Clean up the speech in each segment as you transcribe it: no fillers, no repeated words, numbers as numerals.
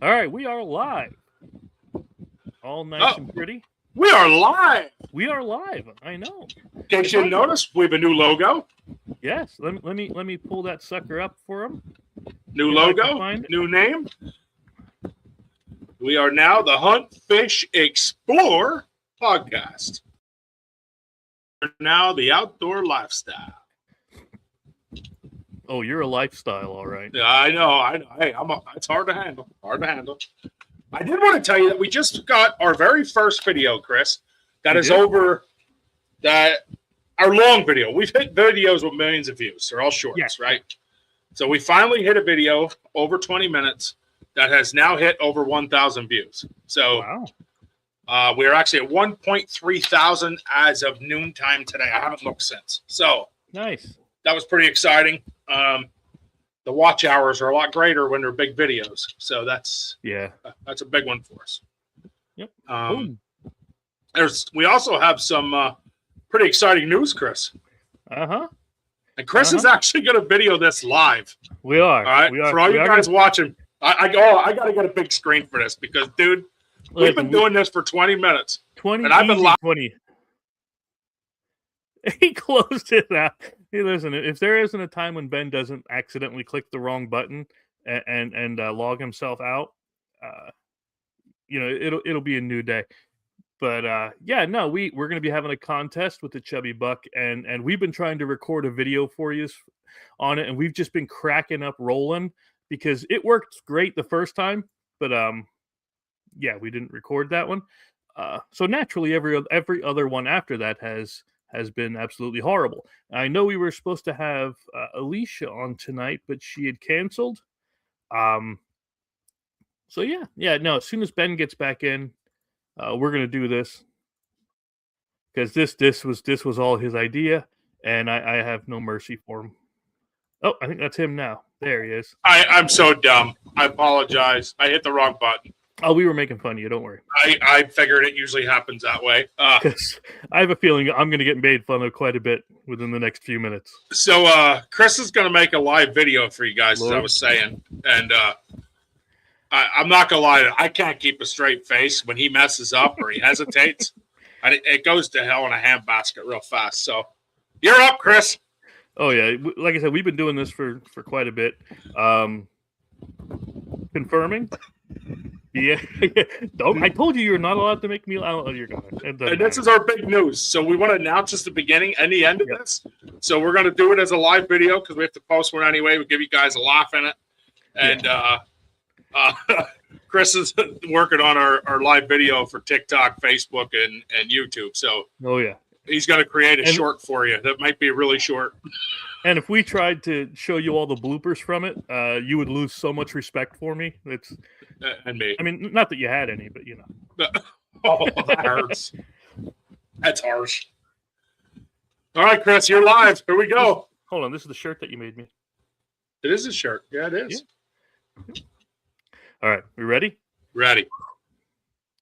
All right, we are live. All nice and pretty. We are live. We are live. I know. In case you didn't notice, we have a new logo. Yes. Let me pull that sucker up for him. New logo. New name. We are now the Hunt, Fish, Explore podcast. We're now the outdoor lifestyle. Oh, you're a lifestyle, all right. Yeah, I know. Hey, it's hard to handle. I did want to tell you that we just got our very first video, Chris. That is over. That our long video. We've hit videos with millions of views. They're all shorts, right? So we finally hit a video over 20 minutes that has now hit over 1,000 views. So we're actually at 1.3 thousand as of noontime today. I haven't looked since. So nice. That was pretty exciting. The watch hours are a lot greater when they're big videos. So that's a big one for us. Yep. We also have some pretty exciting news, Chris. Uh-huh. And Chris is actually going to video this live. We are. All right. For all you guys watching, I got to get a big screen for this because, dude, we've been doing this for 20 minutes. 20 and I've been live. 20. He closed it out. Hey, listen, if there isn't a time when Ben doesn't accidentally click the wrong button and log himself out, it'll be a new day. But we're going to be having a contest with the Chubby Buck, and we've been trying to record a video for you on it, and we've just been cracking up rolling because it worked great the first time, but we didn't record that one. So naturally, every other one after that has been absolutely horrible. I know we were supposed to have Alicia on tonight, but she had canceled. As soon as Ben gets back in, we're gonna do this because this was all his idea, and I have no mercy for him. Oh, I think that's him now. There he is. I'm so dumb. I apologize. I hit the wrong button. Oh, we were making fun of you. Don't worry. I figured it usually happens that way. Because I have a feeling I'm going to get made fun of quite a bit within the next few minutes. So Chris is going to make a live video for you guys, as I was saying. And I'm not going to lie. I can't keep a straight face when he messes up or he hesitates. It goes to hell in a handbasket real fast. So you're up, Chris. Oh, yeah. Like I said, we've been doing this for quite a bit. Confirming. Yeah, I told you you're not allowed to make me. You're going. And this is our big news. So we want to announce just the beginning and the end of this. So we're going to do it as a live video because we have to post one anyway. We'll give you guys a laugh in it. And Chris is working on our live video for TikTok, Facebook, and YouTube. So he's going to create a short for you. That might be really short. And if we tried to show you all the bloopers from it, you would lose so much respect for me. And me. I mean, not that you had any, but you know. Oh, that hurts. That's harsh. All right, Chris, you're live. Here we go. Hold on, this is the shirt that you made me. It is a shirt. Yeah, it is. Yeah. All right, we ready? Ready.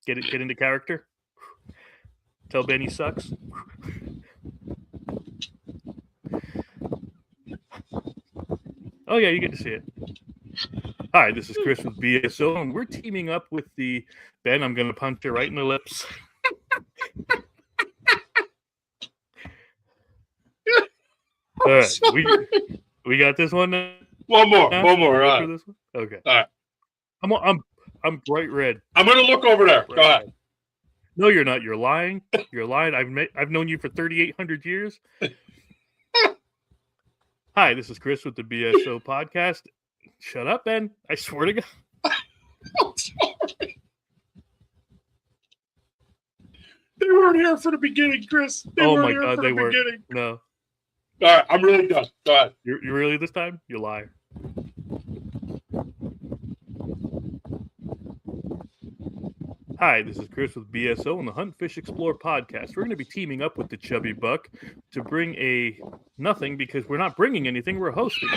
Get into character. Tell Ben he sucks. Oh, yeah, you get to see it. Hi, this is Chris with BSO, and we're teaming up with the... Ben, I'm going to punch you right in the lips. All right, we got this one now? One more. All right. This one? Okay. All right. I'm bright red. I'm going to look over there. Go ahead. No, you're not. You're lying. You're lying. I've known you for 3,800 years. Hi, this is Chris with the BSO podcast. Shut up, Ben. I swear to God. I'm sorry. They weren't here for the beginning, Chris. Oh my God, they weren't. No. All right, I'm really done. Go ahead. You really this time? You liar. Hi, this is Chris with BSO and the Hunt, Fish, Explore podcast. We're going to be teaming up with the Chubby Buck to bring nothing because we're not bringing anything. We're hosting.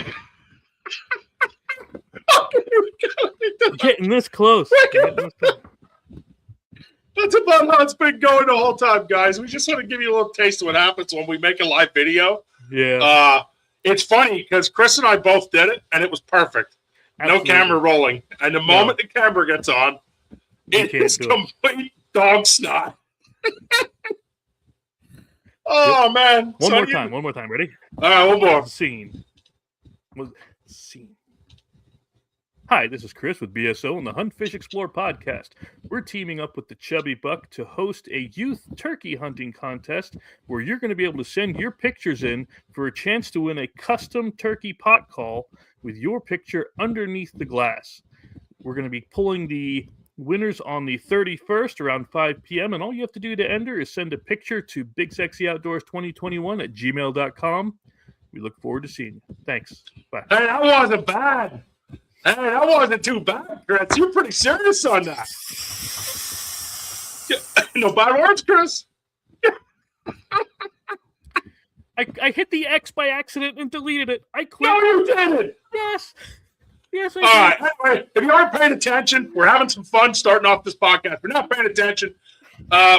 Getting this close. That's about how it's been going the whole time, guys. We just want to give you a little taste of what happens when we make a live video. Yeah. It's funny because Chris and I both did it, and it was perfect. No camera rolling. And the moment the camera gets on, it is complete dog snot. Oh, man. One more time. Ready? All right, one more. Scene. Hi, this is Chris with BSO and the Hunt, Fish, Explore podcast. We're teaming up with the Chubby Buck to host a youth turkey hunting contest where you're going to be able to send your pictures in for a chance to win a custom turkey pot call with your picture underneath the glass. We're going to be pulling the winners on the 31st around 5 p.m. And all you have to do to enter is send a picture to bigsexyoutdoors2021@gmail.com. We look forward to seeing you. Thanks. Bye. Hey, that wasn't bad. Hey, that wasn't too bad, Chris. You're pretty serious on that. No bad words, Chris. I hit the X by accident and deleted it. I quit. No, you didn't. Yes, I did. All right. Anyway, if you aren't paying attention, we're having some fun starting off this podcast. If you're not paying attention,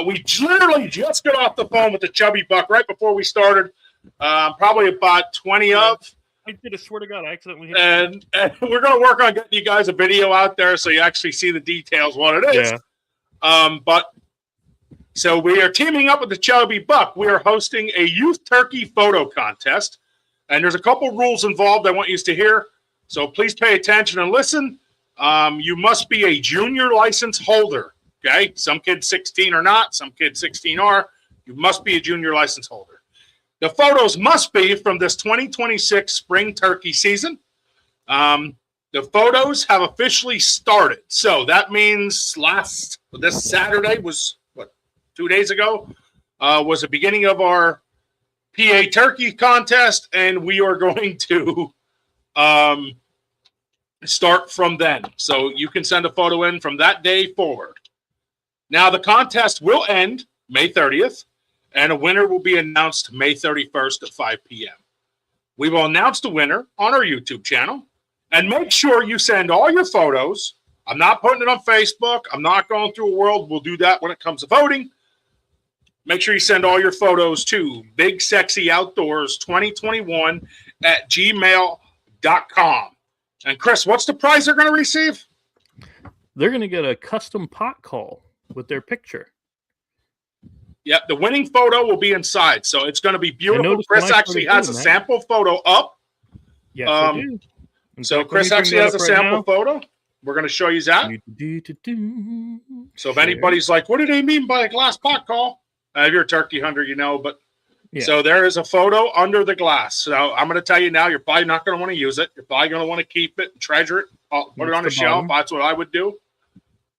we literally just got off the phone with the Chubby Buck right before we started. Probably about 20 of. I did. I swear to God, I accidentally hit and we're going to work on getting you guys a video out there so you actually see the details what it is. Yeah. So we are teaming up with the Chubby Buck. We are hosting a youth turkey photo contest, and there's a couple rules involved I want you to hear. So please pay attention and listen. You must be a junior license holder. Okay, some kids 16 are not. Some kids 16 are. You must be a junior license holder. The photos must be from this 2026 spring turkey season. The photos have officially started. So that means this Saturday was, 2 days ago, was the beginning of our PA turkey contest, and we are going to start from then. So you can send a photo in from that day forward. Now, the contest will end May 30th. And a winner will be announced May 31st at 5 p.m. We will announce the winner on our YouTube channel. And make sure you send all your photos. I'm not putting it on Facebook. I'm not going through a world. We'll do that when it comes to voting. Make sure you send all your photos to bigsexyoutdoors2021@gmail.com. And Chris, what's the prize they're going to receive? They're going to get a custom pot call with their picture. Yeah, the winning photo will be inside, so it's going to be beautiful. Chris actually has a sample photo up. Yes, I do. So Chris actually has a sample photo. We're going to show you that. So if anybody's like, what do they mean by a glass pot call? If you're a turkey hunter, you know. But so there is a photo under the glass. So I'm going to tell you now, you're probably not going to want to use it. You're probably going to want to keep it and treasure it. Put it on a shelf. That's what I would do.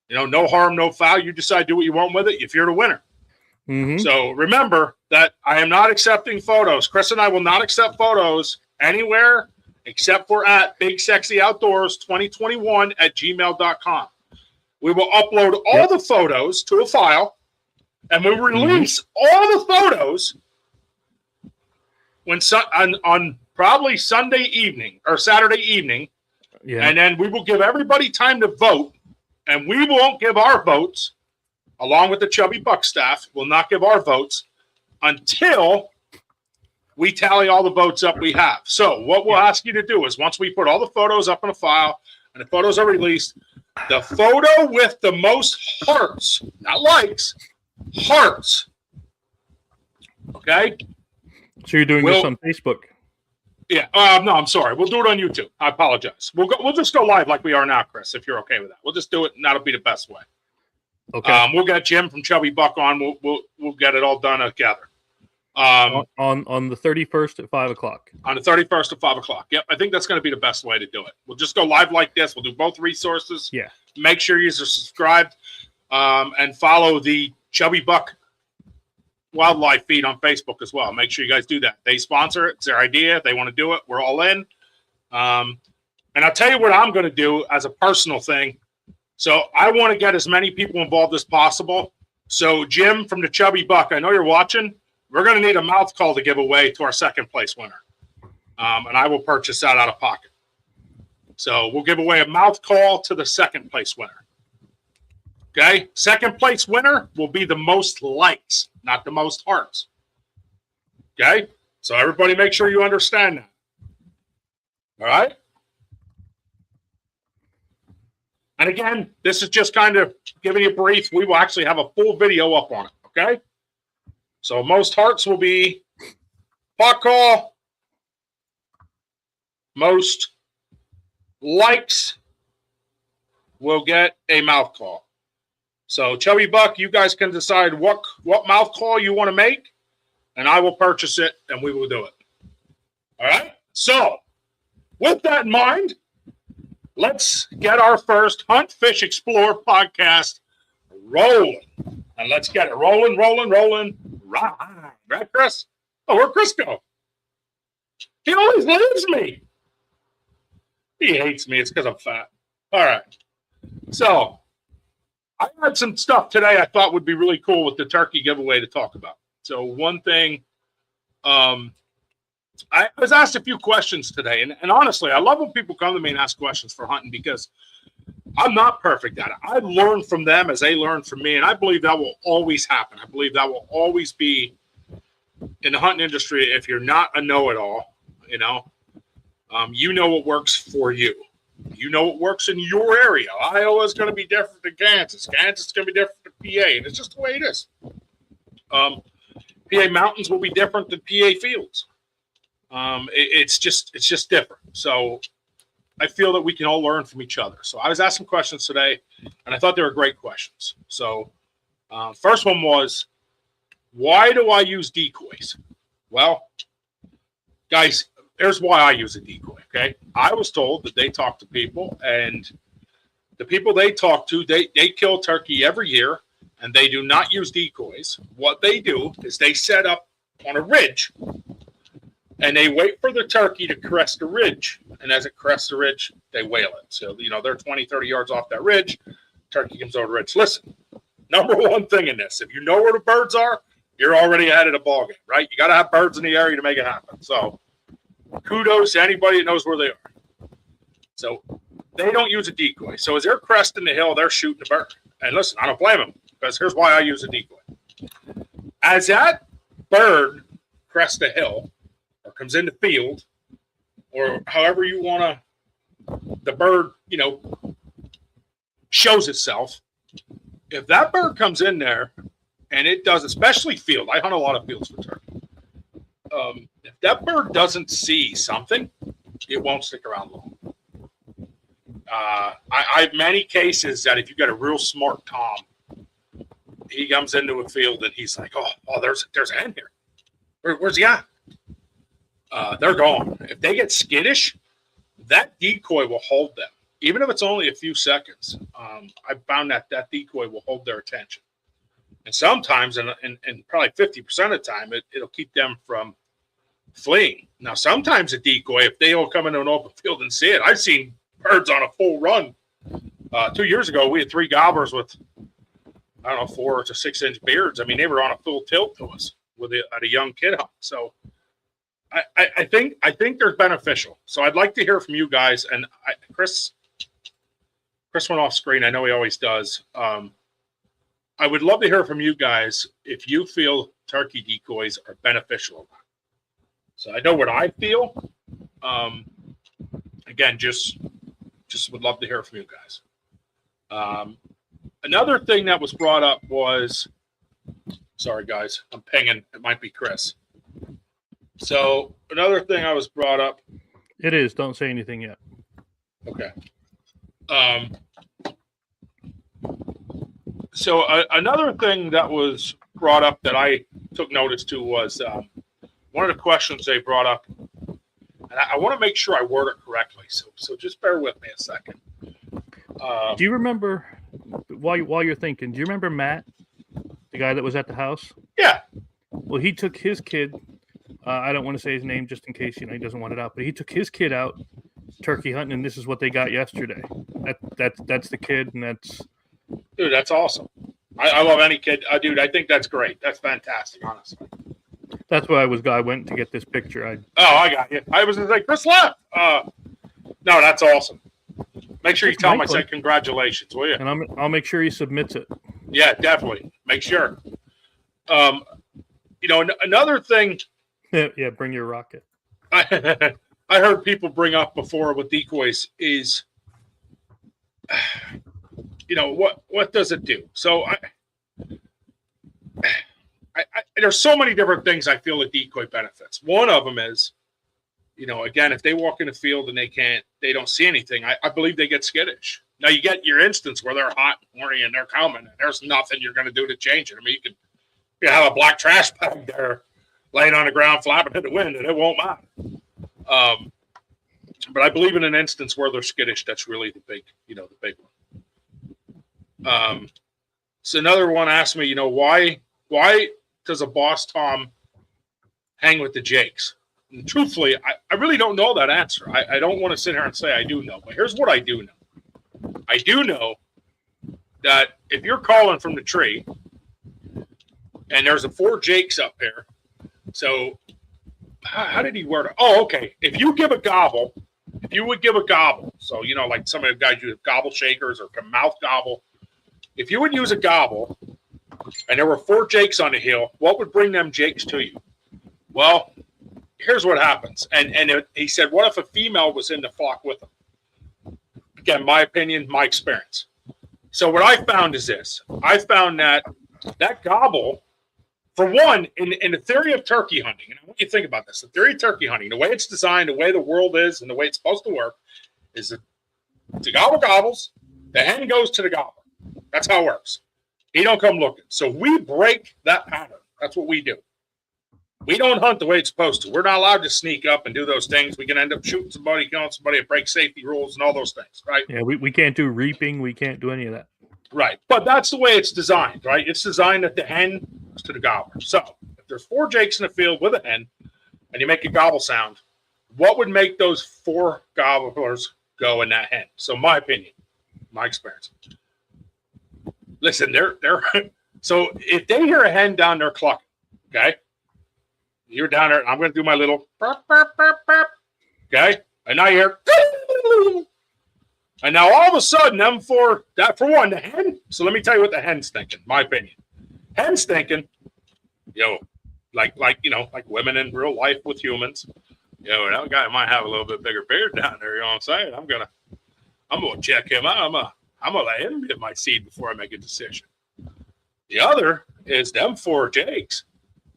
You know, no harm, no foul. You decide to do what you want with it if you're the winner. Mm-hmm. So remember that I am not accepting photos. Chris and I will not accept photos anywhere except for at bigsexyoutdoors2021@gmail.com. We will upload all the photos to a file, and we release all the photos on probably Sunday evening or Saturday evening. Yeah. And then we will give everybody time to vote, and we won't give our votes. Along with the Chubby Buck staff, will not give our votes until we tally all the votes up we have. So what we'll ask you to do is once we put all the photos up in a file and the photos are released, the photo with the most hearts, not likes, hearts. Okay? So you're doing this on Facebook? Yeah. No, I'm sorry. We'll do it on YouTube. I apologize. We'll just go live like we are now, Chris, if you're okay with that. We'll just do it, and that'll be the best way. Okay. We'll get Jim from Chubby Buck on. We'll get it all done together. On the 31st at 5 o'clock. On the 31st at 5 o'clock. Yep, I think that's going to be the best way to do it. We'll just go live like this. We'll do both resources. Yeah. Make sure you're subscribed and follow the Chubby Buck wildlife feed on Facebook as well. Make sure you guys do that. They sponsor it. It's their idea. They want to do it. We're all in. And I'll tell you what I'm going to do as a personal thing. So I want to get as many people involved as possible. So Jim from the Chubby Buck, I know you're watching. We're going to need a mouth call to give away to our second place winner. And I will purchase that out of pocket. So we'll give away a mouth call to the second place winner. Okay? Second place winner will be the most likes, not the most hearts. Okay? So everybody make sure you understand that. All right? And again, this is just kind of giving you a brief. We will actually have a full video up on it, okay? So most hearts will be pot call. Most likes will get a mouth call. So Chubby Buck, you guys can decide what mouth call you want to make, and I will purchase it, and we will do it. All right? So with that in mind, let's get our first Hunt, Fish, Explore podcast rolling. And let's get it rolling. Right, Chris? Oh, where'd Chris go? He always leaves me. He hates me. It's because I'm fat. All right. So I had some stuff today I thought would be really cool with the turkey giveaway to talk about. So one thing, I was asked a few questions today, and honestly, I love when people come to me and ask questions for hunting because I'm not perfect at it. I learn from them as they learn from me, and I believe that will always happen. I believe that will always be in the hunting industry. If you're not a know-it-all, you know what works for you. You know what works in your area. Iowa is going to be different than Kansas. Kansas is going to be different than PA, and it's just the way it is. PA mountains will be different than PA fields. It's just different. So I feel that we can all learn from each other. So I was asked some questions today, and I thought they were great questions. So first one was, why do I use decoys? Well, guys, here's why I use a decoy, okay? I was told that they talk to people, and the people they talk to, they kill turkey every year, and they do not use decoys. What they do is they set up on a ridge, and they wait for the turkey to crest the ridge. And as it crests the ridge, they whale it. So, they're 20, 30 yards off that ridge. Turkey comes over the ridge. Listen, number one thing in this, if you know where the birds are, you're already ahead of the ballgame, right? You got to have birds in the area to make it happen. So kudos to anybody that knows where they are. So they don't use a decoy. So as they're cresting the hill, they're shooting the bird. And listen, I don't blame them, because here's why I use a decoy. As that bird crests the hill, or comes in the field, or however you want to, the bird, shows itself. If that bird comes in there and it does, especially field, I hunt a lot of fields for turkey. If that bird doesn't see something, it won't stick around long. I have many cases that if you got a real smart Tom, he comes into a field and he's like, oh, there's a hen here. Where's he at? They're gone. If they get skittish, that decoy will hold them, even if it's only a few seconds. I found that decoy will hold their attention, and sometimes, and probably 50% of the time, it'll keep them from fleeing. Now, sometimes a decoy, if they all come into an open field and see it, I've seen birds on a full run. 2 years ago, we had 3 gobblers with 4 to 6 inch beards. I mean, they were on a full tilt to us at a young kid hunt. So I think they're beneficial. So I'd like to hear from you guys. And Chris went off screen. I know he always does. I would love to hear from you guys if you feel turkey decoys are beneficial or not. So I know what I feel. Again, just would love to hear from you guys. Another thing that was brought up was, sorry guys, I'm pinging. It might be Chris. So another thing I was brought up. It is. Don't say anything yet. Okay. So another thing that was brought up that I took notice to was one of the questions they brought up, and I want to make sure I word it correctly. So just bear with me a second. Do you remember, while you're thinking, do you remember Matt, the guy that was at the house? Yeah. Well, he took his kid. I don't want to say his name just in case he doesn't want it out, but he took his kid out turkey hunting, and this is what they got yesterday. That's the kid, and that's. Dude, that's awesome. I love any kid. Dude, I think that's great. That's fantastic, honestly. That's why I went to get this picture. I got you. I was going to say, Chris left. No, that's awesome. Make sure you tell him I said congratulations, will you? And I'll make sure he submits it. Yeah, definitely. Make sure. Another thing. Yeah, bring your rocket. I heard people bring up before with decoys is what does it do? So there's so many different things I feel a decoy benefits. One of them is, again, if they walk in the field and they don't see anything, I believe they get skittish. Now you get your instance where they're hot and horny and they're coming, and there's nothing you're going to do to change it. I mean, you have a black trash bag there laying on the ground, flapping in the wind, and it won't matter. But I believe in an instance where they're skittish, that's really the big one. So another one asked me, why does a boss Tom hang with the Jakes? And truthfully, I really don't know that answer. I don't want to sit here and say I do know, but here's what I do know. I do know that if you're calling from the tree and there's 4 Jakes up here, so how did he word it? Oh, okay. If you would give a gobble, so, like some of the guys use gobble shakers or mouth gobble, if you would use a gobble and there were 4 Jakes on the hill, what would bring them Jakes to you? Well, here's what happens. And he said, what if a female was in the flock with them? Again, my opinion, my experience. So what I found is this. I found that gobble, for one, in the theory of turkey hunting, and I want you to think about this, the theory of turkey hunting, the way it's designed, the way the world is, and the way it's supposed to work, is that the gobble gobbles, the hen goes to the gobbler. That's how it works. He don't come looking. So we break that pattern. That's what we do. We don't hunt the way it's supposed to. We're not allowed to sneak up and do those things. We can end up shooting somebody, killing somebody, break safety rules and all those things, right? Yeah, we can't do reaping. We can't do any of that. Right. But that's the way it's designed, right? It's designed that the hen goes to the gobbler. So if there's 4 Jakes in the field with a hen and you make a gobble sound, what would make those 4 gobblers go in that hen? So my opinion, my experience. Listen, they're so if they hear a hen down there clucking, okay? You're down there, I'm going to do my little burp, burp, burp, burp, okay? And now you hear, and now all of a sudden, for one, the hen, so let me tell you what the hen's thinking, my opinion. Hen's thinking, like women in real life with humans, that guy might have a little bit bigger beard down there, you know what I'm saying? I'm gonna check him out. I'm gonna let him get my seed before I make a decision. The other is them 4 Jakes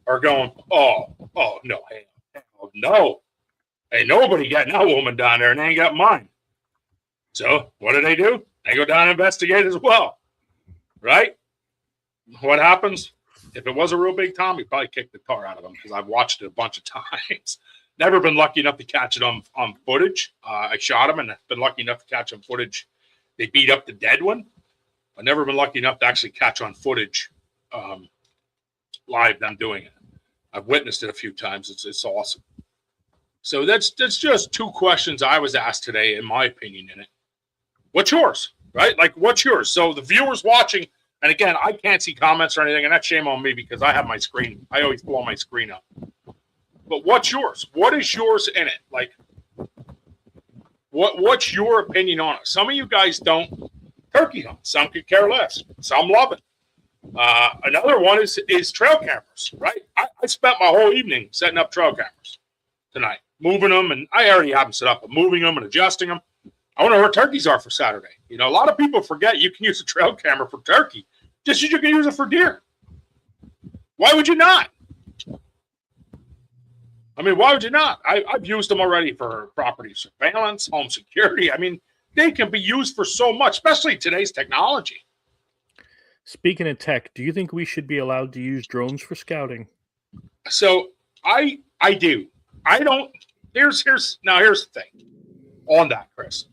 are going, oh no, hell no. Ain't nobody got no woman down there and they ain't got mine. So what do? They go down and investigate as well. Right? What happens? If it was a real big Tom, he'd probably kick the tar out of him because I've watched it a bunch of times. Never been lucky enough to catch it on footage. I shot him and I've been lucky enough to catch on footage. They beat up the dead one. I've never been lucky enough to actually catch on footage live them doing it. I've witnessed it a few times. It's awesome. So that's just 2 questions I was asked today, in my opinion, in it. What's yours, right? Like, what's yours? So the viewers watching, and again, I can't see comments or anything, and that's shame on me because I have my screen. I always blow my screen up. But what's yours? What is yours in it? Like, what's your opinion on it? Some of you guys don't turkey hunt. Some could care less. Some love it. Another one is trail cameras, right? I spent my whole evening setting up trail cameras tonight, moving them, and I already have them set up, but moving them and adjusting them. I wonder where turkeys are for Saturday. A lot of people forget you can use a trail camera for turkey, just as you can use it for deer. Why would you not? I mean, why would you not? I've used them already for property surveillance, home security. I mean, they can be used for so much, especially today's technology. Speaking of tech, do you think we should be allowed to use drones for scouting? So I do. I don't. Here's the thing on that, Chris.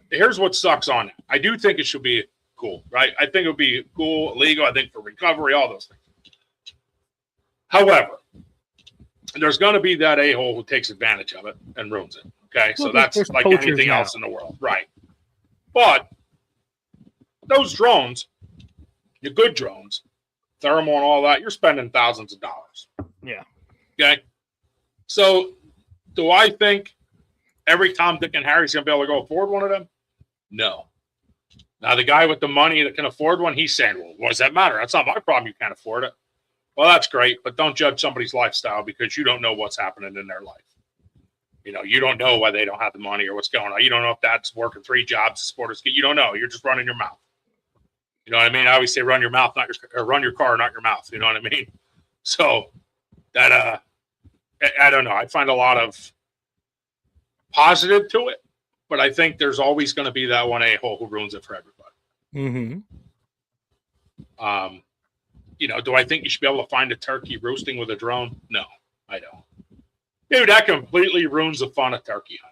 Here's what sucks on it. I do think it should be cool, right? I think it would be cool, legal. I think for recovery, all those things. However, there's going to be that a-hole who takes advantage of it and ruins it. Okay, so that's like anything else in the world, right? But those drones, the good drones, thermal and all that, you're spending thousands of dollars. Yeah. Okay. So do I think every Tom, Dick, and Harry's going to be able to go afford one of them? No. Now, the guy with the money that can afford one, he's saying, well, what does that matter? That's not my problem. You can't afford it. Well, that's great, but don't judge somebody's lifestyle because you don't know what's happening in their life. You don't know why they don't have the money or what's going on. You don't know if that's working 3 jobs to support us. You don't know. You're just running your mouth. You know what I mean? I always say run your mouth, not your, or run your car, not your mouth. You know what I mean? So that, I don't know. I find a lot of positive to it, but I think there's always going to be that one a-hole who ruins it for everybody. Mm-hmm. You know, do I think you should be able to find a turkey roosting with a drone? No, I don't. Dude, that completely ruins the fun of turkey hunting.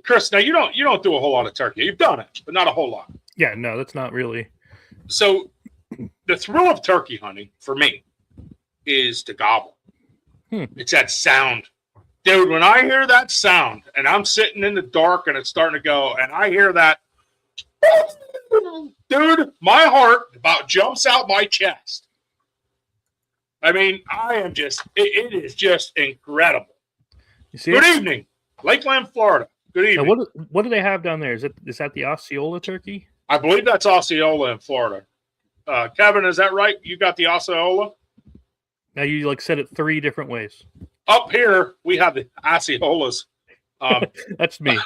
Chris, now you don't do a whole lot of turkey. You've done it, but not a whole lot. Yeah, no, that's not really. So the thrill of turkey hunting for me is to gobble. It's that sound. Dude, when I hear that sound and I'm sitting in the dark and it's starting to go and I hear that, dude, my heart about jumps out my chest. I mean, I am just, it is just incredible. You see Good evening, Lakeland, Florida. Good evening. Now, what do they have down there? Is that the Osceola turkey? I believe that's Osceola in Florida. Kevin, is that right? You got the Osceola? Now you like said it 3 different ways. Up here, we have the Osceolas. That's me.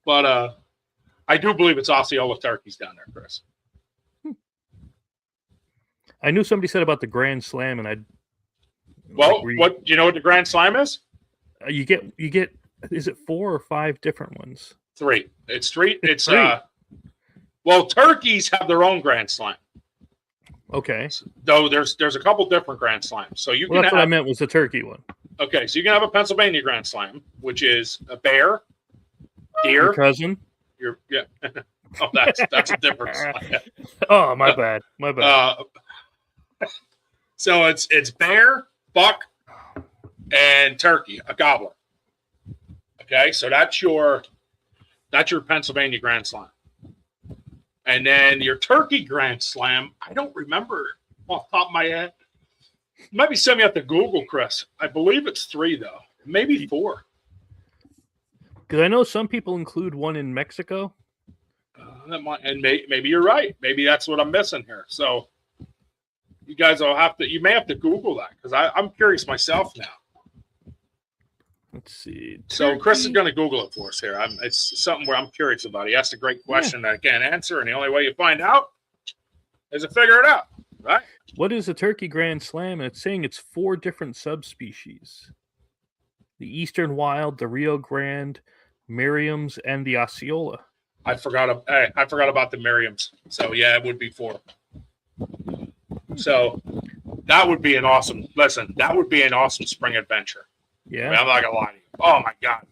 But I do believe it's Osceola turkeys down there, Chris. I knew somebody said about the Grand Slam, and Well, what do you know what the Grand Slam is? You get. Is it 4 or 5 different ones? 3. It's 3. It's 3. Well, turkeys have their own Grand Slam. Okay. Though there's a couple different Grand Slams. So you can that's what I meant was the turkey one. Okay, so you can have a Pennsylvania Grand Slam, which is a bear, deer, Your cousin. Yeah. Oh, that's a different slam. Oh, my bad. My bad. So it's bear, buck, and turkey, a gobbler. Okay, so that's your Pennsylvania Grand Slam. And then your turkey Grand Slam, I don't remember off the top of my head. Maybe send me up to Google, Chris. I believe it's 3, though. Maybe 4. Because I know some people include one in Mexico. Maybe you're right. Maybe that's what I'm missing here. So you guys you may have to Google that because I'm curious myself now. Let's see. So Chris is going to Google it for us here. It's something where I'm curious about. He asked a great question that I can't answer, and the only way you find out is to figure it out, right? What is a turkey Grand Slam? And it's saying it's 4 different subspecies: the Eastern Wild, the Rio Grande, Merriam's, and the Osceola. I forgot about the Merriam's. So yeah, it would be 4. So that would be an awesome. Listen, that would be an awesome spring adventure. Yeah, I mean, I'm not gonna lie to you. Oh my god,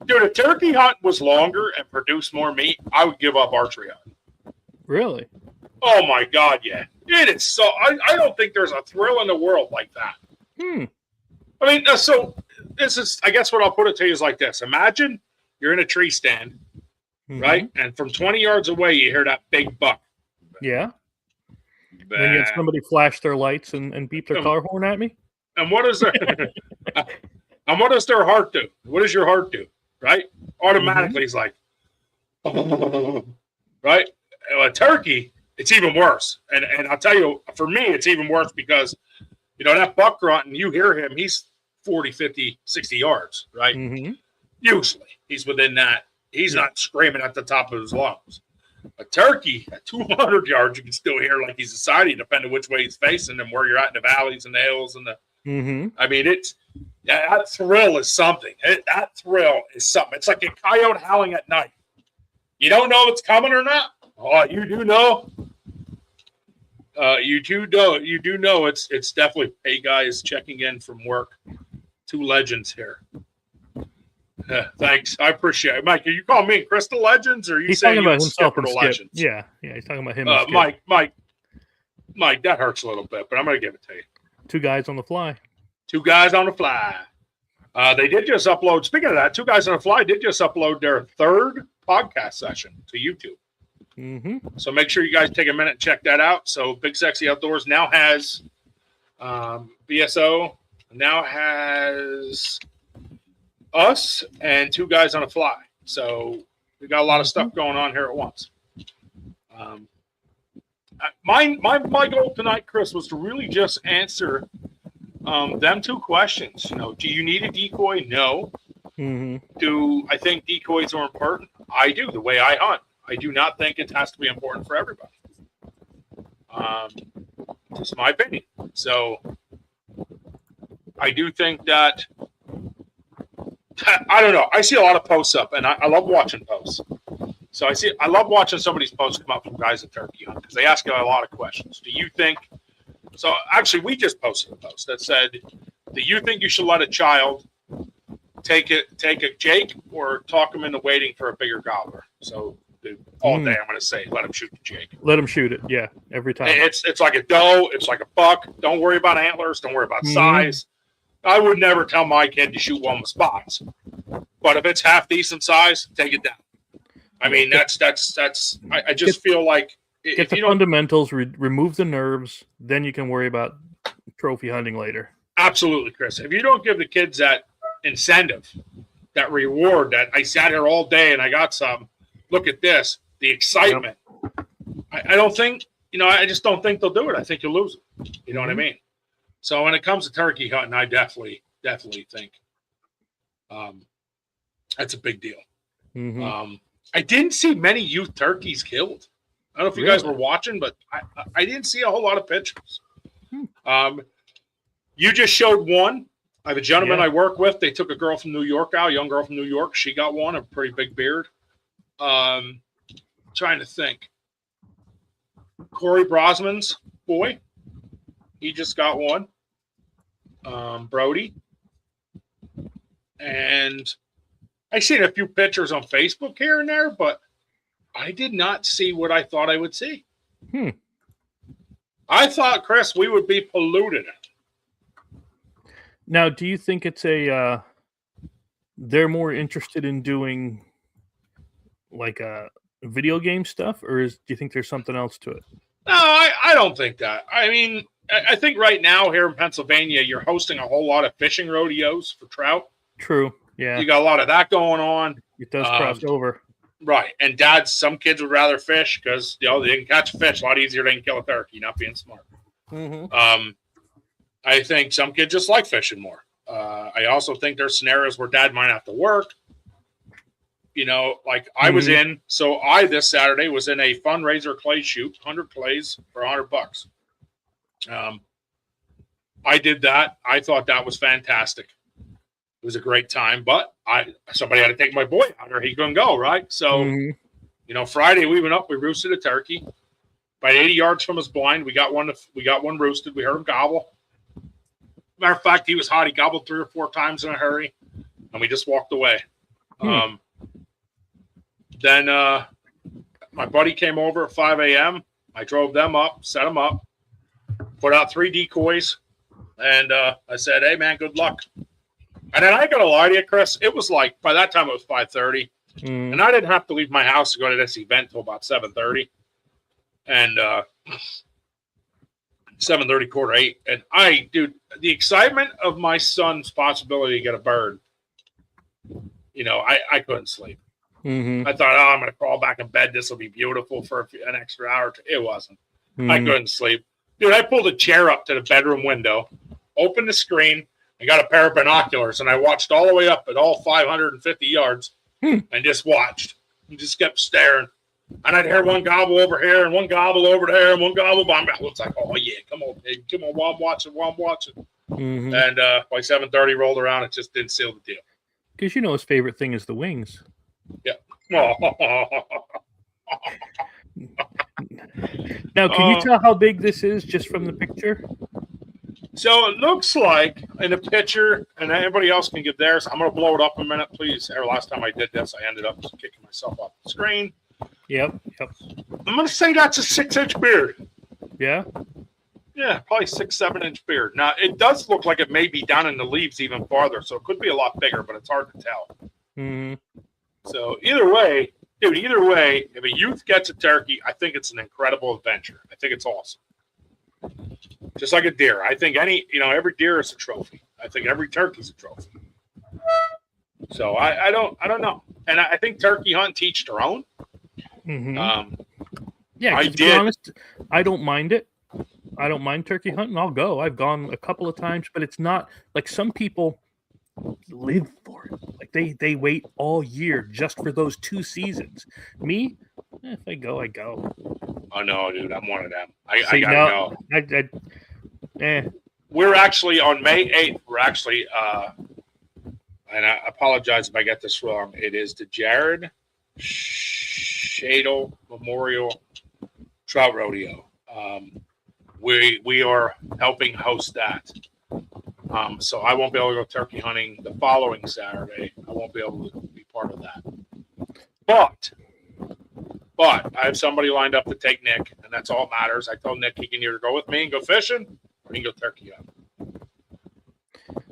dude! If turkey hunt was longer and produced more meat, I would give up archery hunting. Really? Oh my god, yeah. It is so. I don't think there's a thrill in the world like that. I mean, so this is. I guess what I'll put it to you is like this: imagine you're in a tree stand, right, and from 20 yards away you hear that big buck. Yeah. Then you have somebody flash their lights and beep their car horn at me. And what is their and what does their heart do? What does your heart do? Right? Automatically, it's like, right? A turkey, it's even worse. And I'll tell you, for me, it's even worse because, you know, that buck grunt, and you hear him, he's 40, 50, 60 yards, right? Usually, he's within that. He's not screaming at the top of his lungs. A turkey at 200 yards, you can still hear like he's deciding, depending which way he's facing and where you're at in the valleys and the hills and the. I mean, that thrill is something. That thrill is something. It's like a coyote howling at night. You don't know if it's coming or not. Oh, you do know. You do know. You do know. It's definitely. Hey guys, checking in from work. 2 legends here. Thanks, I appreciate it, Mike. Are you calling me Crystal Legends, or are you he's saying talking about himself and Legends? Yeah, he's talking about him. Mike, that hurts a little bit, but I'm going to give it to you. 2 guys on the fly. 2 guys on the fly. They did just upload. Speaking of that, 2 guys on the fly did just upload their 3rd podcast session to YouTube. So make sure you guys take a minute and check that out. So Big Sexy Outdoors now has BSO now has us and 2 guys on a fly. So we got a lot of stuff going on here at once. My goal tonight, Chris, was to really just answer them 2 questions. You know, do you need a decoy? No. Do I think decoys are important? I do, the way I hunt. I do not think it has to be important for everybody. Just my opinion. So I do think that, I don't know. I see a lot of posts up, and I love watching posts. So I love watching somebody's posts come up from guys at turkey hunt because they ask you a lot of questions. Do you think? So actually, we just posted a post that said, "Do you think you should let a child take a Jake or talk him into waiting for a bigger gobbler?" So all day, I'm going to say, let him shoot the Jake. Let him shoot it. Yeah, every time. It's like a doe. It's like a buck. Don't worry about antlers. Don't worry about size. I would never tell my kid to shoot one with spots. But if it's half decent size, take it down. I mean, that's. I just feel like get the fundamentals, remove the nerves, then you can worry about trophy hunting later. Absolutely, Chris. If you don't give the kids that incentive, that reward, that I sat here all day and I got some. Look at this, the excitement. Yep. I don't think, I just don't think they'll do it. I think you'll lose it. You know what I mean? So when it comes to turkey hunting, I definitely think that's a big deal. I didn't see many youth turkeys killed. I don't know if you guys were watching, but I didn't see a whole lot of pictures. You just showed one. I have a gentleman I work with. They took a girl from New York out, a young girl from New York. She got one, a pretty big beard. Trying to think. Corey Brosman's boy. He just got one. Brody. And I seen a few pictures on Facebook here and there, but I did not see what I thought I would see. I thought, Chris, we would be polluted. Now, do you think it's they're more interested in doing like video game stuff, or do you think there's something else to it? No, I don't think that. I mean, I think right now here in Pennsylvania, you're hosting a whole lot of fishing rodeos for trout. True. Yeah. You got a lot of that going on. It does cross over. Right. And some kids would rather fish because, they can catch a fish a lot easier than kill a turkey, not being smart. I think some kids just like fishing more. I also think there's scenarios where dad might have to work. Like I was in, so this Saturday was in a fundraiser clay shoot, 100 clays for $100. I did that. I thought that was fantastic. It was a great time, but somebody had to take my boy out or he couldn't go, right? So, Friday we went up, we roosted a turkey. About 80 yards from his blind, we got one roosted. We heard him gobble. Matter of fact, he was hot. He gobbled 3 or 4 times in a hurry, and we just walked away. Then my buddy came over at 5 a.m. I drove them up, set them up, put out 3 decoys, and I said, "Hey, man, good luck." And then I got to lie to you, Chris. It was like, by that time it was 5:30, and I didn't have to leave my house to go to this event until about 7:30. And 7:30, 7:45. And dude, the excitement of my son's possibility to get a bird, I couldn't sleep. I thought, I'm going to crawl back in bed. This will be beautiful for an extra hour. It wasn't. I couldn't sleep. Dude, I pulled a chair up to the bedroom window, opened the screen, and got a pair of binoculars, and I watched all the way up at all 550 yards and just watched. And just kept staring. And I'd hear one gobble over here and one gobble over there and one gobble behind me. It's like, oh, yeah, come on, baby. Come on, while I'm watching. And by 7:30 rolled around, it just didn't seal the deal. Because his favorite thing is the wings. Yeah. Now, can you tell how big this is just from the picture? So it looks like in the picture, and everybody else can get theirs. I'm going to blow it up in a minute, please. Last time I did this, I ended up just kicking myself off the screen. Yep. I'm going to say that's a 6-inch beard. Yeah? Yeah, probably 6-7-inch beard. Now, it does look like it may be down in the leaves even farther, so it could be a lot bigger, but it's hard to tell. So either way, if a youth gets a turkey, I think it's an incredible adventure. I think it's awesome. Just like a deer. I think every deer is a trophy. I think every turkey's a trophy. So I don't know. And I think turkey hunt teach their own. Yeah, to be honest, I don't mind it. I don't mind turkey hunting. I'll go. I've gone a couple of times, but it's not like some people live for it. Like they wait all year just for those 2 seasons. Me, if I go, I go. Oh no, dude, I'm one of them. I gotta go. We're actually on May 8th. We're actually, and I apologize if I get this wrong. It is the Jared Shadle Memorial Trout Rodeo. We are helping host that. So I won't be able to go turkey hunting the following Saturday. I won't be able to be part of that. But I have somebody lined up to take Nick, and that's all that matters. I told Nick he can either go with me and go fishing, or he can go turkey hunting.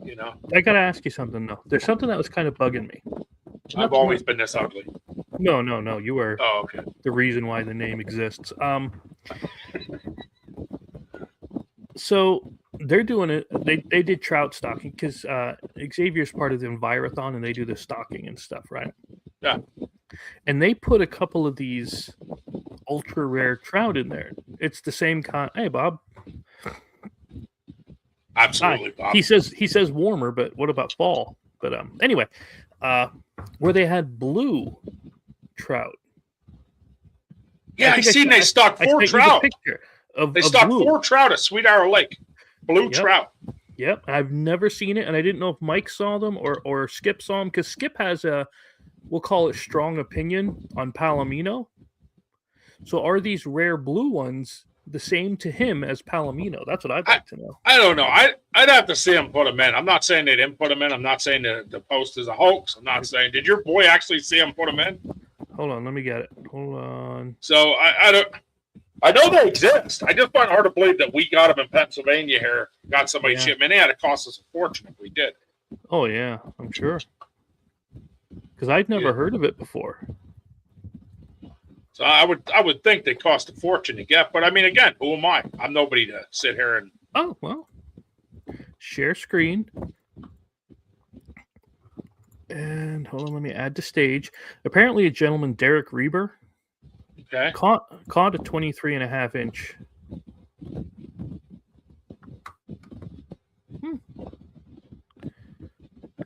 You know? I got to ask you something, though. There's something that was kind of bugging me. I've always been this ugly. No. You were the reason why the name exists. So they're doing it. They did trout stocking because Xavier's part of the Envirothon and they do the stocking and stuff, right? Yeah. And they put a couple of these ultra rare trout in there. It's the same kind. Hey, Bob. Absolutely, Bob. He says warmer, but what about fall? But anyway, where they had blue trout. Yeah, I seen they stocked 4 trout. They stocked 4 trout at Sweet Arrow Lake. Blue trout. Yep. I've never seen it, and I didn't know if Mike saw them or Skip saw them, because Skip has we'll call it strong opinion on Palomino. So are these rare blue ones the same to him as Palomino? That's what I'd like to know. I don't know. I'd have to see him put them in. I'm not saying they didn't put them in. I'm not saying the post is a hoax. I'm not saying, did your boy actually see him put them in? Hold on, let me get it. Hold on. So I know they exist. I just find it hard to believe that we got them in Pennsylvania here, got somebody ship them in. It cost us a fortune if we did. Oh, yeah, I'm sure. Because I'd never heard of it before. So I would think they cost a fortune to get. But, I mean, again, who am I? I'm nobody to sit here and... Oh, well. Share screen. And hold on, let me add to stage. Apparently a gentleman, Derek Reber, caught a 23.5 inch.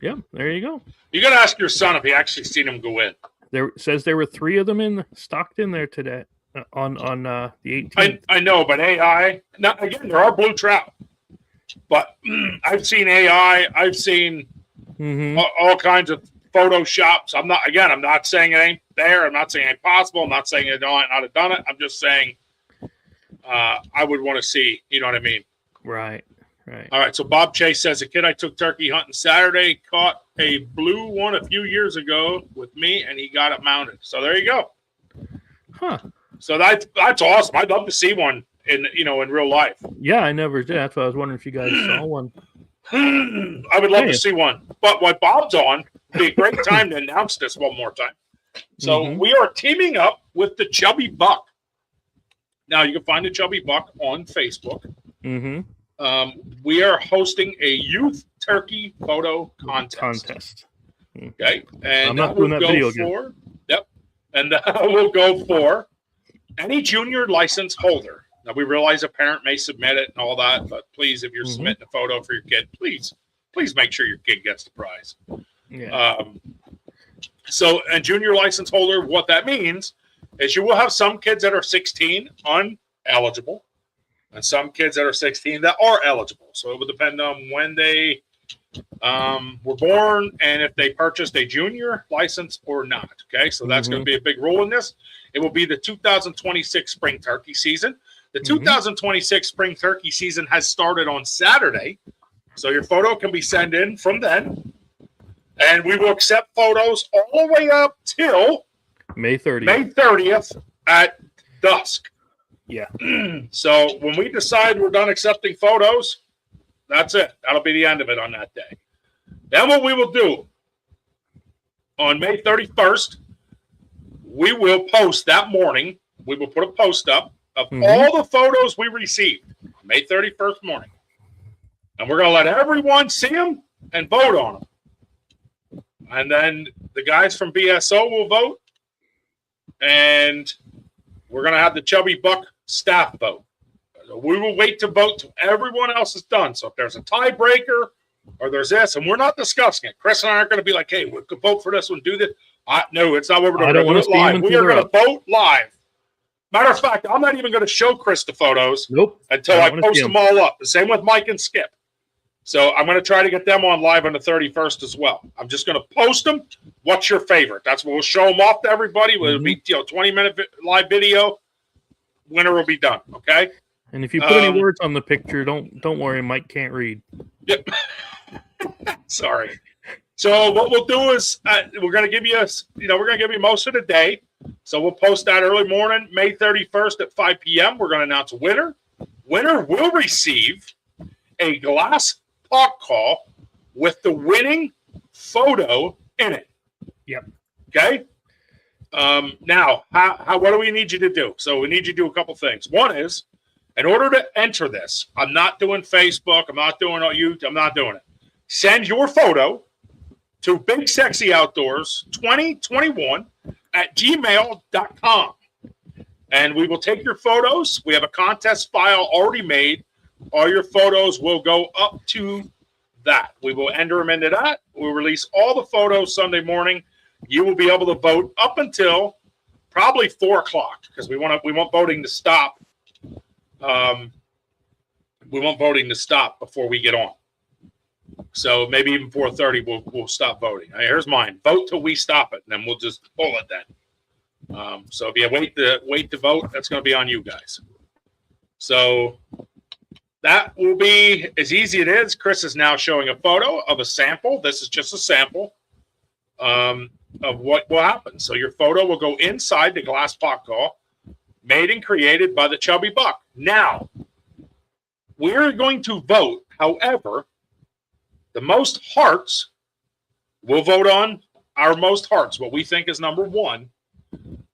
Yeah, there you go. You got to ask your son if he actually seen him go in. There says there were 3 of them stocked in there today on the 18th. I know, but AI. Now again, there are blue trout, but I've seen AI. I've seen all kinds of photoshops. I'm not saying it ain't there. I'm not saying it ain't possible. I'm not saying it not have done it. I'm just saying I would want to see. You know what I mean? Right. All right. So Bob Chase says, a kid I took turkey hunting Saturday caught a blue one a few years ago with me, and he got it mounted. So there you go. Huh. So that's awesome. I'd love to see one in real life. Yeah, I never did. That's why I was wondering if you guys saw one. I would love to see one. But what Bob's on, it'd be a great time to announce this one more time. So we are teaming up with the Chubby Buck. Now, you can find the Chubby Buck on Facebook. We are hosting a youth turkey photo contest. Okay. And I'm not doing that video again. Yep. And we'll go for any junior license holder. Now, we realize a parent may submit it and all that, but please, if you're submitting a photo for your kid, please make sure your kid gets the prize. Yeah. So, and junior license holder, what that means is you will have some kids that are 16 uneligible and some kids that are 16 that are eligible. So it will depend on when they were born and if they purchased a junior license or not. Okay, so that's going to be a big role in this. It will be the 2026 spring turkey season. The 2026 spring turkey season has started on Saturday. So your photo can be sent in from then. And we will accept photos all the way up till May 30th. May 30th at dusk. Yeah. So when we decide we're done accepting photos, that's it. That'll be the end of it on that day. Then what we will do on May 31st, we will post that morning. We will put a post up of all the photos we received on May 31st morning. And we're going to let everyone see them and vote on them. And then the guys from BSO will vote. And we're going to have the Chubby Buck staff vote. So we will wait to vote till everyone else is done. So if there's a tiebreaker or there's this, and we're not discussing it. Chris and I aren't going to be like, hey, we could vote for this one, do this. No, it's not what we're doing. We're live. We are going to vote live. Matter of fact, I'm not even going to show Chris the photos until I post them all up. The same with Mike and Skip. So I'm going to try to get them on live on the 31st as well. I'm just going to post them. What's your favorite? That's what we'll show them off to everybody. It'll be 20-minute live video. Winner will be done. Okay. And if you put any words on the picture, don't worry. Mike can't read. Yep. Sorry. So what we'll do is we're going to give you we're going to give you most of the day. So we'll post that early morning, May 31st at 5 p.m. We're going to announce a winner. Winner will receive a glass pot call with the winning photo in it. Yep. Okay. Now, what do we need you to do? So we need you to do a couple things. One is, in order to enter this, I'm not doing Facebook. I'm not doing YouTube. I'm not doing it. Send your photo to Big Sexy Outdoors 2021 at gmail.com. And we will take your photos. We have a contest file already made. All your photos will go up to that. We will enter them into that. We'll release all the photos Sunday morning. You will be able to vote up until probably 4 o'clock because we want voting to stop. We want voting to stop before we get on. So maybe even 4:30 we'll stop voting. Here's mine. Vote till we stop it, and then we'll just pull it then. So if you wait to vote, that's going to be on you guys. So that will be as easy as it is. Chris is now showing a photo of a sample. This is just a sample of what will happen. So your photo will go inside the glass pot call, made and created by the Chubby Buck. Now, we're going to vote. However, the most hearts, we'll vote on our most hearts, what we think is number one.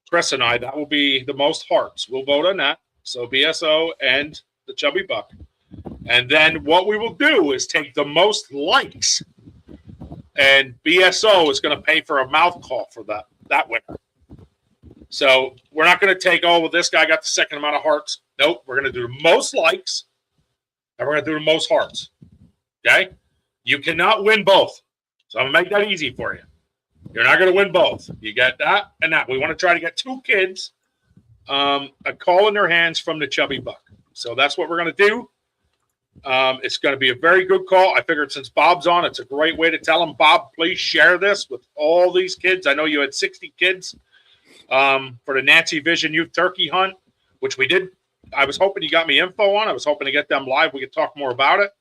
Chris and I, that will be the most hearts. We'll vote on that. So BSO and the Chubby Buck. And then what we will do is take the most likes, and BSO is going to pay for a mouth call for that winner. So we're not going to take, well, this guy got the second amount of hearts. Nope, we're going to do the most likes, and we're going to do the most hearts. Okay? You cannot win both. So I'm going to make that easy for you. You're not going to win both. You get that and that. We want to try to get 2 kids a call in their hands from the Chubby Buck. So that's what we're going to do. It's going to be a very good call. I figured since Bob's on, it's a great way to tell him, Bob, please share this with all these kids. I know you had 60 kids for the Nancy Vision Youth Turkey Hunt, which we did. I was hoping you got me info on. I was hoping to get them live. We could talk more about it.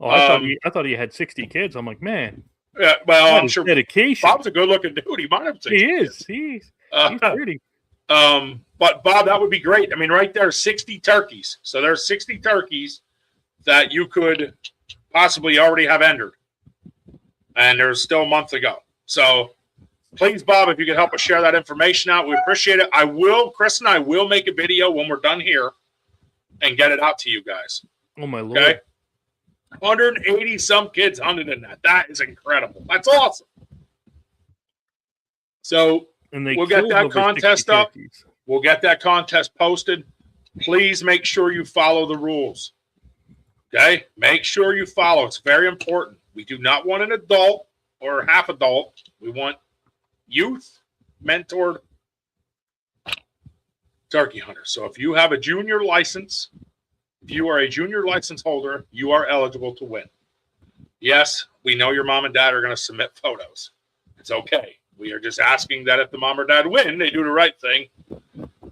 Oh, I thought he had 60 kids. I'm like, man. Yeah, well, I'm sure dedication. Bob's a good-looking dude. He might have 60 kids. He's pretty. But Bob, that would be great. I mean, right there, 60 turkeys. So there's 60 turkeys that you could possibly already have entered. And there's still a month to go. So please, Bob, if you could help us share that information out, we appreciate it. Chris and I will make a video when we're done here and get it out to you guys. Oh, my Lord. Okay? 180 some kids hunted in that. That is incredible. That's awesome. So we'll get that contest up. Turkeys. We'll get that contest posted. Please make sure you follow the rules. Okay? Make sure you follow. It's very important. We do not want an adult or half adult. We want youth mentored turkey hunters. So if you have a junior license, if you are a junior license holder, you are eligible to win. Yes, we know your mom and dad are going to submit photos. It's okay. We are just asking that if the mom or dad win, they do the right thing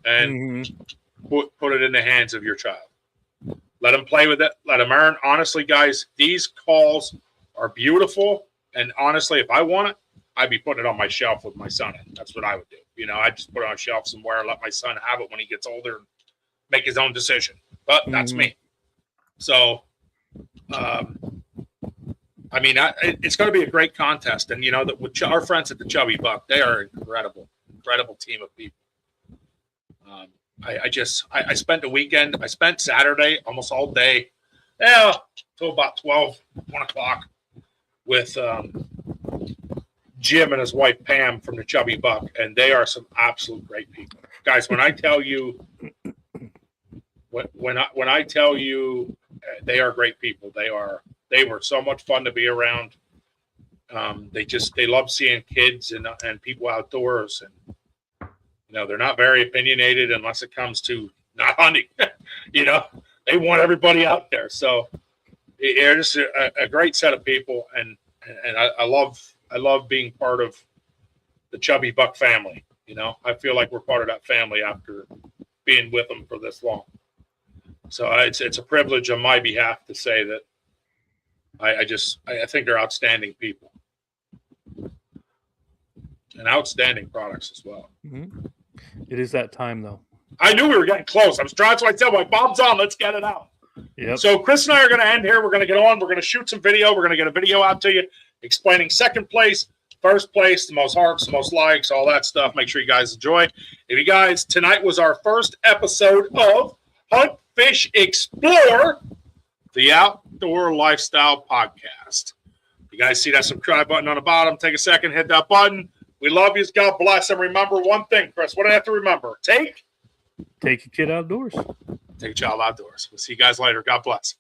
and put it in the hands of your child. Let them play with it. Let them earn. Honestly, guys, these calls are beautiful. And honestly, if I want it, I'd be putting it on my shelf with my son. That's what I would do. You know, I'd just put it on a shelf somewhere and let my son have it when he gets older and make his own decision. But that's me. So, I mean, it's going to be a great contest. And, you know, with our friends at the Chubby Buck, they are incredible team of people. I spent the weekend. I spent Saturday almost all day, till about 1 o'clock with Jim and his wife Pam from the Chubby Buck, and they are some absolute great people. Guys, when I tell you when I tell you they are great people, they are They were so much fun to be around. They love seeing kids and people outdoors, and they're not very opinionated unless it comes to not hunting. They want everybody out there. So they're just a great set of people, and I love being part of the Chubby Buck family. I feel like we're part of that family after being with them for this long. So it's a privilege on my behalf to say that I think they're outstanding people and outstanding products as well. Mm-hmm. It is that time, though. I knew we were getting close. I was trying to tell my Bob's on. Let's get it out. Yep. So Chris and I are going to end here. We're going to get on. We're going to shoot some video. We're going to get a video out to you explaining second place, first place, the most hearts, the most likes, all that stuff. Make sure you guys enjoy. If you guys, tonight was our first episode of Hunt, Fish, Explore, the Outdoor Lifestyle Podcast. You guys see that subscribe button on the bottom? Take a second, hit that button. We love you. God bless. And remember one thing, Chris. What do I have to remember? Take your kid outdoors. Take a child outdoors. We'll see you guys later. God bless.